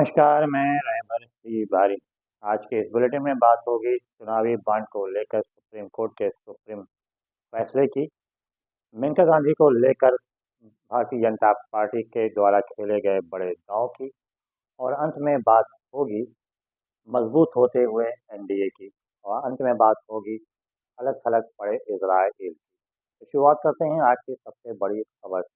नमस्कार, मैं रहबर तिवारी। आज के इस बुलेटिन में बात होगी चुनावी बॉन्ड को लेकर सुप्रीम कोर्ट के सुप्रीम फैसले की। मेनका गांधी को लेकर भारतीय जनता पार्टी के द्वारा खेले गए बड़े दांव की, और अंत में बात होगी मजबूत होते हुए एनडीए की, और अंत में बात होगी अलग थलग पड़े इजराइल की। तो शुरुआत करते हैं आज की सबसे बड़ी खबर से।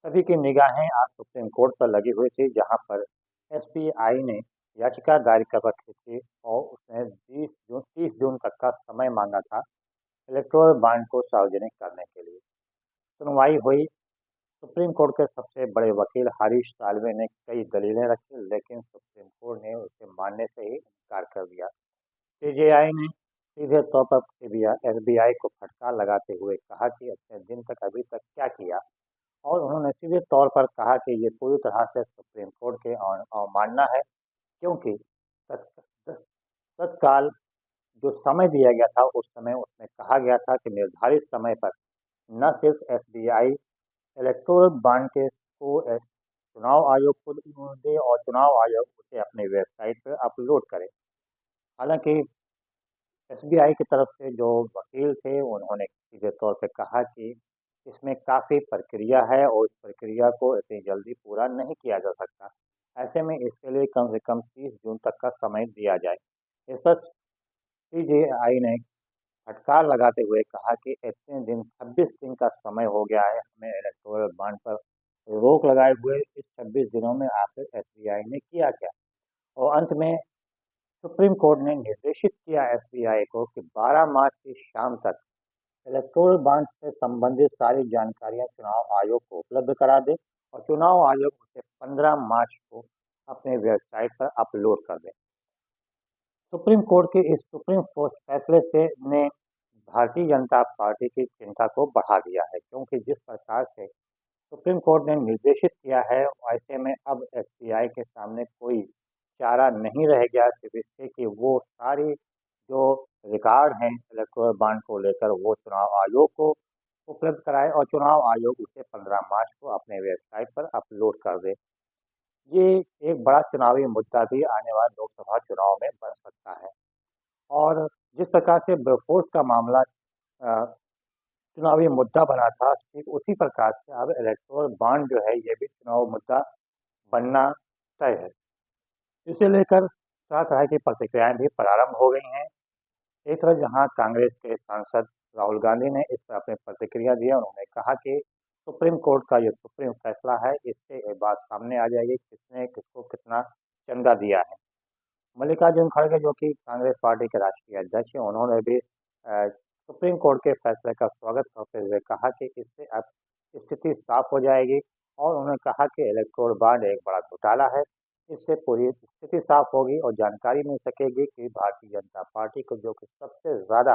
सभी की निगाहें आज सुप्रीम कोर्ट पर लगी हुई थी, जहां पर एसबीआई ने याचिका दायर कर रखी थी और उसने 30 जून तक का समय मांगा था इलेक्टोरल बॉन्ड को सार्वजनिक करने के लिए। सुनवाई हुई। सुप्रीम कोर्ट के सबसे बड़े वकील हरीश साल्वे ने कई दलीलें रखी, लेकिन सुप्रीम कोर्ट ने उसे मानने से ही इनकार कर दिया। सीजेआई ने सीधे तौर पर एसबीआई को फटकार लगाते हुए कहा कि इतने दिन तक अभी तक क्या किया, और उन्होंने सीधे तौर पर कहा कि ये पूरी तरह से सुप्रीम कोर्ट के अवमानना है, क्योंकि तत्क- तत्काल जो समय दिया गया था उस समय उसमें कहा गया था कि निर्धारित समय पर न सिर्फ एसबीआई इलेक्टोरल बॉन्ड के को चुनाव आयोग को दे और चुनाव आयोग उसे अपने वेबसाइट पर अपलोड करे। हालांकि एसबीआई की तरफ से जो वकील थे उन्होंने सीधे तौर पे कहा कि इसमें काफ़ी प्रक्रिया है और इस प्रक्रिया को इतनी जल्दी पूरा नहीं किया जा सकता। ऐसे में इसके लिए कम से कम 30 जून तक का समय दिया जाए। इस पर सीजेआई ने फटकार लगाते हुए कहा कि इतने दिन 26 दिन का समय हो गया है हमें इलेक्टोरल बॉन्ड पर रोक लगाए हुए। इस 26 दिनों में आखिर एसबीआई ने किया क्या? और अंत में सुप्रीम कोर्ट ने निर्देशित किया एसबीआई को कि 12 मार्च की शाम तक इलेक्टोरल बॉन्ड से संबंधित सारी जानकारियां चुनाव आयोग को उपलब्ध करा दे, और चुनाव आयोग उसे 15 मार्च को अपने वेबसाइट पर अपलोड कर दे। सुप्रीम कोर्ट के इस सुप्रीम कोर्ट फैसले से ने भारतीय जनता पार्टी की चिंता को बढ़ा दिया है, क्योंकि जिस प्रकार से सुप्रीम कोर्ट ने निर्देशित किया है, ऐसे में अब एसबीआई के सामने कोई चारा नहीं रह गया सिर्फ इसके कि वो सारी जो रिकॉर्ड हैं इलेक्टोरल बॉन्ड को लेकर वो चुनाव आयोग को उपलब्ध कराए, और चुनाव आयोग उसे 15 मार्च को अपने वेबसाइट पर अपलोड कर दे। ये एक बड़ा चुनावी मुद्दा भी आने वाले लोकसभा चुनाव में बन सकता है। और जिस प्रकार से बोफोर्स का मामला चुनावी मुद्दा बना था, ठीक उसी प्रकार से अब इलेक्टोरल बॉन्ड जो है ये भी चुनाव मुद्दा बनना तय है। इसे लेकर तरह तरह की प्रतिक्रियाएं भी प्रारंभ हो गई हैं। एक तरफ जहां कांग्रेस के सांसद राहुल गांधी ने इस पर अपनी प्रतिक्रिया दी, उन्होंने कहा कि सुप्रीम कोर्ट का ये सुप्रीम फैसला है, इससे ये बात सामने आ जाएगी किसने किसको कितना चंदा दिया है। मल्लिकार्जुन खड़गे जो कि कांग्रेस पार्टी के राष्ट्रीय अध्यक्ष हैं, उन्होंने भी सुप्रीम कोर्ट के फैसले का स्वागत करते हुए कहा कि इससे अब स्थिति साफ हो जाएगी, और उन्होंने कहा कि इलेक्टोरल बॉन्ड एक बड़ा घोटाला है। इससे पूरी स्थिति साफ होगी और जानकारी मिल सकेगी कि भारतीय जनता पार्टी को जो कि सबसे ज़्यादा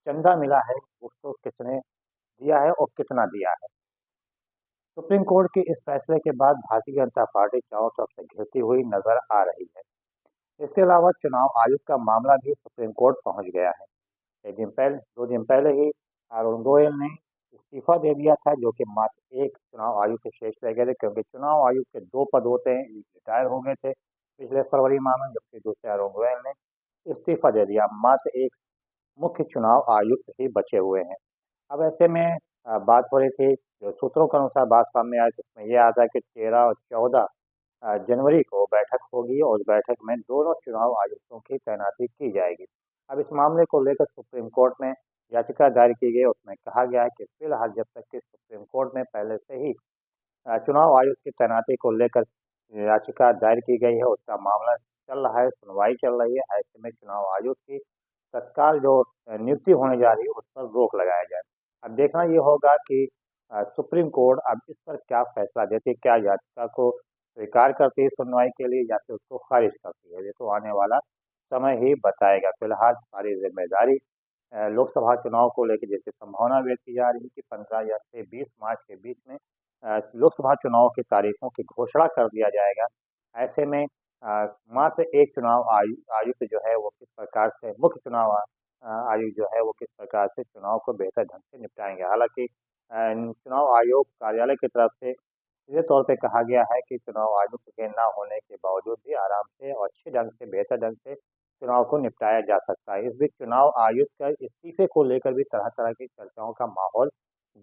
चंदा मिला है उसको किसने दिया है और कितना दिया है। सुप्रीम कोर्ट के इस फैसले के बाद भारतीय जनता पार्टी चारों तरफ से घिरती हुई नजर आ रही है। इसके अलावा चुनाव आयोग का मामला भी सुप्रीम कोर्ट पहुंच गया है। एक दिन पहले 2 दिन पहले ही अरुण गोयल ने इस्तीफा दे दिया था, जो कि मात्र एक चुनाव आयुक्त के शेष रह गए थे, क्योंकि चुनाव आयुक्त के 2 पद होते हैं, एक रिटायर हो गए थे पिछले फरवरी माह में, जबकि दूसरे अरुण गोयल ने इस्तीफा दे दिया। मात्र एक मुख्य चुनाव आयुक्त ही बचे हुए हैं। अब ऐसे में बात हो रही थी, जो सूत्रों के अनुसार बात सामने आई तो उसमें यह आता है कि 13 और 14 जनवरी को बैठक होगी, और उस बैठक में दोनों चुनाव आयुक्तों की तैनाती की जाएगी। अब इस मामले को लेकर सुप्रीम कोर्ट में याचिका दायर की गई, उसमें कहा गया है कि फिलहाल जब तक कि सुप्रीम कोर्ट में पहले से ही चुनाव आयोग की तैनाती को लेकर याचिका दायर की गई है, उसका मामला चल रहा है, सुनवाई चल रही है। ऐसे में चुनाव आयोग की तत्काल जो नियुक्ति होने जा रही है उस पर रोक लगाया जाए। अब देखना ये होगा कि सुप्रीम कोर्ट अब इस पर क्या फैसला देती है, क्या याचिका को स्वीकार करती है सुनवाई के लिए या फिर उसको खारिज करती है, ये तो आने वाला समय ही बताएगा। फिलहाल सारी जिम्मेदारी लोकसभा चुनाव को लेकर जिसकी संभावना व्यक्त की जा रही है कि 15 या से 20 मार्च के बीच में लोकसभा चुनाव की तारीखों की घोषणा कर दिया जाएगा। ऐसे में मात्र एक चुनाव आयुक्त जो है वो किस प्रकार से मुख्य चुनाव आयुक्त जो है वो किस प्रकार से चुनाव को बेहतर ढंग से निपटाएंगे। हालांकि चुनाव आयोग कार्यालय की तरफ से सीधे तौर पे कहा गया है कि चुनाव आयुक्त के ना होने के बावजूद भी आराम से और अच्छे ढंग से, बेहतर ढंग से चुनाव को निपटाया जा सकता है। इस बीच चुनाव आयुक्त का इस्तीफे को लेकर भी तरह-तरह की चर्चाओं का माहौल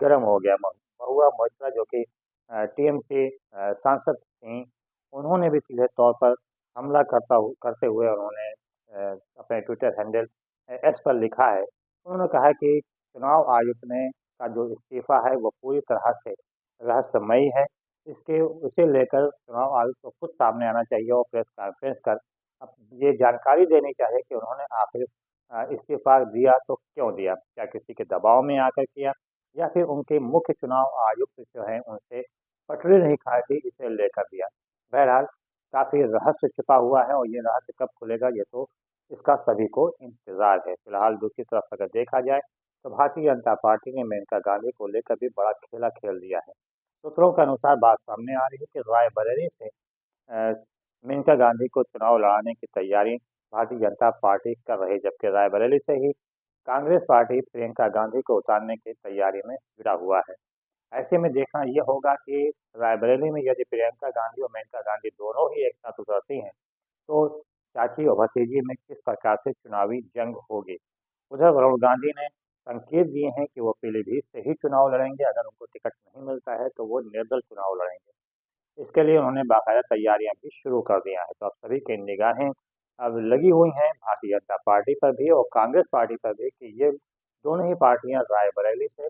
गर्म हो गया। महुआ मोइत्रा जो कि टीएमसी सांसद थीं, उन्होंने भी सीधे तौर पर हमला करते हुए उन्होंने अपने ट्विटर हैंडल एक्स पर लिखा है। उन्होंने कहा कि चुनाव आयुक्त ने का जो इस्तीफा है वो पूरी तरह से रहस्यमयी है। उसे लेकर चुनाव आयुक्त को खुद सामने आना चाहिए और प्रेस कॉन्फ्रेंस कर अब ये जानकारी देनी चाहिए कि उन्होंने आखिर इस्तीफा दिया तो क्यों दिया? क्या किसी के दबाव में आकर किया या फिर उनके मुख्य चुनाव आयुक्त जो हैं उनसे पटरी नहीं खाई थी इसे लेकर दिया? बहरहाल काफ़ी रहस्य छिपा हुआ है और ये रहस्य कब खुलेगा ये तो इसका सभी को इंतज़ार है। फिलहाल दूसरी तरफ अगर देखा जाए तो भारतीय जनता पार्टी ने मेनका गांधी को लेकर भी बड़ा खेला खेल दिया है। सूत्रों के अनुसार बात सामने आ रही है कि रायबरेली से मेनका गांधी को चुनाव लड़ाने की तैयारी भारतीय जनता पार्टी कर रही है, जबकि रायबरेली से ही कांग्रेस पार्टी प्रियंका गांधी को उतारने की तैयारी में जुटा हुआ है। ऐसे में देखना ये होगा कि रायबरेली में यदि प्रियंका गांधी और मेनका गांधी दोनों ही एक साथ उतरती हैं, तो चाची और भतीजी में किस प्रकार से चुनावी जंग होगी। उधर वरुण गांधी ने संकेत दिए हैं कि वो पीलीभीत से ही चुनाव लड़ेंगे, अगर उनको टिकट नहीं मिलता है तो वो निर्दल चुनाव लड़ेंगे। इसके लिए उन्होंने बाकायदा तैयारियां भी शुरू कर दिया है। तो अब सभी की निगाहें अब लगी हुई हैं भारतीय जनता पार्टी पर भी और कांग्रेस पार्टी पर भी कि ये दोनों ही पार्टियां रायबरेली से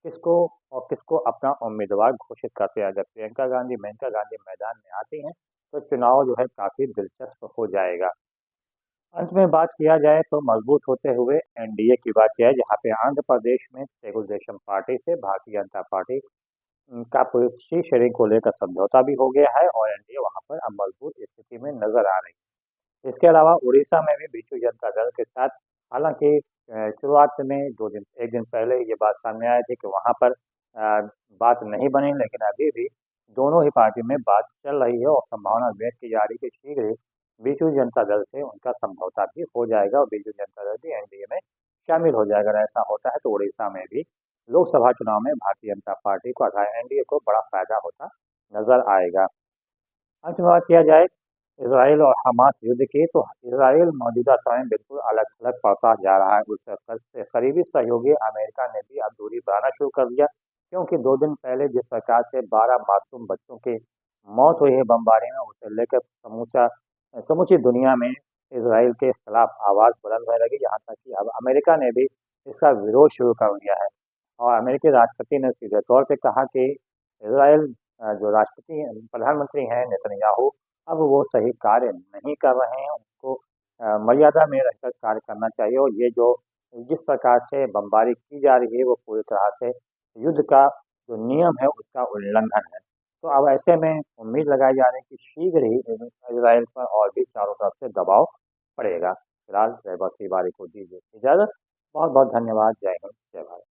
किसको अपना उम्मीदवार घोषित करते हैं। अगर प्रियंका गांधी, मेनका गांधी मैदान में आती हैं तो चुनाव जो है काफ़ी दिलचस्प हो जाएगा। अंत में बात किया जाए तो मजबूत होते हुए एनडीए की बात किया है, जहाँ पे आंध्र प्रदेश में तेलुगुदेशम पार्टी से भारतीय जनता पार्टी का शीर्ष शेयरिंग को लेकर समझौता भी हो गया है और एनडीए वहां पर अब मजबूत स्थिति में नजर आ रही है। इसके अलावा उड़ीसा में भी बीजू जनता दल के साथ, हालांकि शुरुआत में 2 दिन 1 दिन पहले ये बात सामने आई थी कि वहां पर बात नहीं बनी, लेकिन अभी भी दोनों ही पार्टी में बात चल रही है और संभावना व्यक्त की जा रही है कि शीघ्र ही बीजू जनता दल से उनका समझौता भी हो जाएगा और बीजू जनता दल भी एनडीए में शामिल हो जाएगा। अगर ऐसा होता है तो उड़ीसा में भी लोकसभा चुनाव में भारतीय जनता पार्टी को अर्थात एनडीए को बड़ा फायदा होता नजर आएगा। अंत में बात किया जाए इसराइल और हमास युद्ध की, तो इसराइल मौजूदा समय में बिल्कुल अलग थलग पड़ता जा रहा है। उससे करीबी सहयोगी अमेरिका ने भी अब दूरी बढ़ाना शुरू कर दिया, क्योंकि 2 दिन पहले जिस प्रकार से 12 मासूम बच्चों की मौत हुई है बमबारी में, उसे लेकर समूची दुनिया में इसराइल के खिलाफ आवाज़ बुलंद होने लगी। यहाँ तक कि अब अमेरिका ने भी इसका विरोध शुरू कर दिया है और अमेरिकी राष्ट्रपति ने सीधे तौर पे कहा कि इसराइल जो राष्ट्रपति प्रधानमंत्री हैं नेतन्याहू, अब वो सही कार्य नहीं कर रहे हैं। उनको मर्यादा में रहकर कार्य करना चाहिए और ये जो जिस प्रकार से बमबारी की जा रही है वो पूरी तरह से युद्ध का जो नियम है उसका उल्लंघन है। तो अब ऐसे में उम्मीद लगाई जा रही है कि शीघ्र ही इसराइल पर और भी चारों तरफ से दबाव पड़ेगा। फिलहाल जय बस बारी को दीजिए इजाज़त। बहुत बहुत धन्यवाद। जय हिंद, जय भारत।